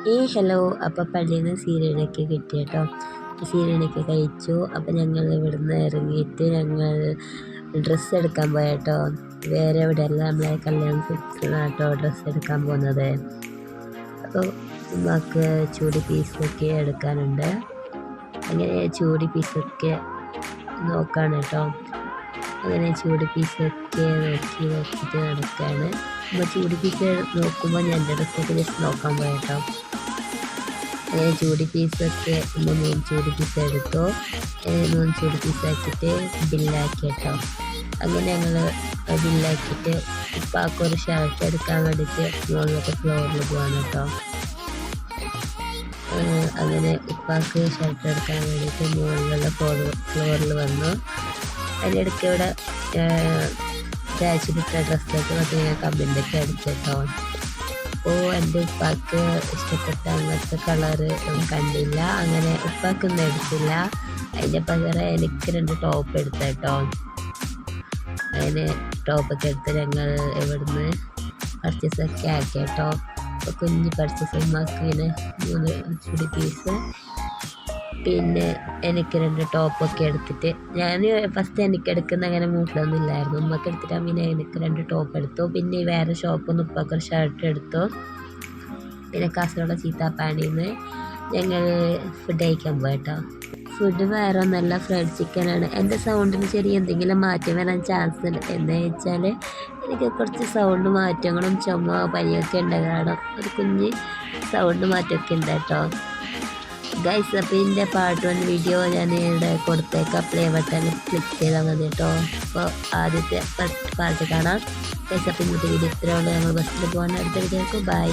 Hello. അപ്പോൾ പള്ളിയിൽ നിന്ന് സീരിയലൊക്കെ കിട്ടി കേട്ടോ. സീരിയലൊക്കെ കഴിച്ചു. അപ്പോൾ ഞങ്ങൾ ഇവിടുന്ന് ഇറങ്ങിയിട്ട് ഞങ്ങൾ ഡ്രസ്സ് എടുക്കാൻ പോയ കേട്ടോ. വേറെ എവിടെയല്ല, നമ്മളെ കല്യാണ കേട്ടോ ഡ്രസ്സ് എടുക്കാൻ പോകുന്നത്. അപ്പോൾ നമുക്ക് ചൂടി പീസൊക്കെ എടുക്കാനുണ്ട്. അങ്ങനെ ചൂടി പീസൊക്കെ നോക്കാണ് കേട്ടോ. അങ്ങനെ ചൂടി പീസൊക്കെ നോക്കിയിട്ട് നടക്കുകയാണ്. അപ്പോൾ ചൂടി പീസ് നോക്കുമ്പോൾ ഞാൻ എൻ്റെ ഡ്രസ്സൊക്കെ ജസ്റ്റ് നോക്കാൻ പോയ കേട്ടോ. അങ്ങനെ ചൂടി പീസൊക്കെ 3 ചൂടി പീസ് എടുത്തു. 3 ചൂടി പീസാക്കിയിട്ട് ബില്ലാക്കി കേട്ടോ. അങ്ങനെ ഞങ്ങൾ ബില്ലാക്കിയിട്ട് ഉപ്പാക്കൊരു ഷർട്ട് എടുക്കാൻ വേണ്ടിയിട്ട് മുകളിലൊക്കെ ഫ്ലോറിൽ പോകാൻ കേട്ടോ. അങ്ങനെ ഉപ്പാക്ക് ഷർട്ട് എടുക്കാൻ വേണ്ടിയിട്ട് മുകളിലുള്ള ഫ്ലോറിൽ വന്നു. അതിനിടയ്ക്ക് ഇവിടെ തേച്ചിട്ട ഡ്രസ്സൊക്കെ നോക്കി കമ്പിൻ്റെയൊക്കെ അടിച്ചിട്ടോ. അപ്പോൾ എൻ്റെ ഉപ്പാക്ക് ഇഷ്ടപ്പെട്ട അങ്ങനത്തെ കളറ് കണ്ടില്ല. അങ്ങനെ ഉപ്പാക്കൊന്നും എടുത്തില്ല. അതിൻ്റെ പകരം എനിക്ക് 2 ടോപ്പ് എടുത്ത കേട്ടോ. അങ്ങനെ ടോപ്പൊക്കെ എടുത്ത് ഞങ്ങൾ ഇവിടുന്ന് പർച്ചേസൊക്കെ ആക്കി കേട്ടോ. അപ്പോൾ കുഞ്ഞ് പർച്ചേസ് ഉമ്മാക്ക് ഇങ്ങനെ 3 ചുടി പീസ്, പിന്നെ എനിക്ക് 2 ടോപ്പൊക്കെ എടുത്തിട്ട് ഞാൻ ഫസ്റ്റ് എനിക്ക് എടുക്കുന്ന അങ്ങനെ മൂട്ടിലൊന്നും ഇല്ലായിരുന്നു. ഉമ്മക്ക് എടുത്തിട്ട് പിന്നെ എനിക്ക് 2 ടോപ്പ് എടുത്തു. പിന്നെ വേറെ ഷോപ്പിൽ നിന്ന് ഉപ്പാക്കൊരു ഷർട്ട് എടുത്തു. പിന്നെ കാസർഗോഡ് ചീത്താപ്പാടിയിൽ നിന്ന് ഞങ്ങൾ ഫുഡ് കഴിക്കാൻ പോയിട്ടോ. ഫുഡ് വേറെ ഒന്നല്ല, ഫ്രൈഡ് ചിക്കനാണ്. എൻ്റെ സൗണ്ടിന് ചെറിയ എന്തെങ്കിലും മാറ്റം വരാൻ ചാൻസ് ഉണ്ട്. എന്താ വെച്ചാൽ എനിക്ക് കുറച്ച് സൗണ്ട് മാറ്റങ്ങളും ചുമ പനിയൊക്കെ ഉണ്ട്. കാരണം ഒരു കുഞ്ഞ് സൗണ്ട് മാറ്റമൊക്കെ ഉണ്ട് കേട്ടോ. ഗൈസ്, അപ്പോൾ ഇതിൻ്റെ പാർട്ട് 1 വീഡിയോ ഞാൻ ഇവിടെ കൊടുത്തേക്കാം. പ്ലേ ബട്ടൺ ക്ലിക്ക് ചെയ്താൽ മതി കേട്ടോ. അപ്പോൾ ആദ്യത്തെ ഫസ്റ്റ് പാർട്ട് കാണാം. ഗൈസ്, അപ്പോൾ ഇന്നത്തെ വീഡിയോ ഇത്രയുള്ളൂ. ഞങ്ങൾ ബസ്സിൽ പോകാൻ അടുത്ത വീഡിയോക്ക് ബൈ.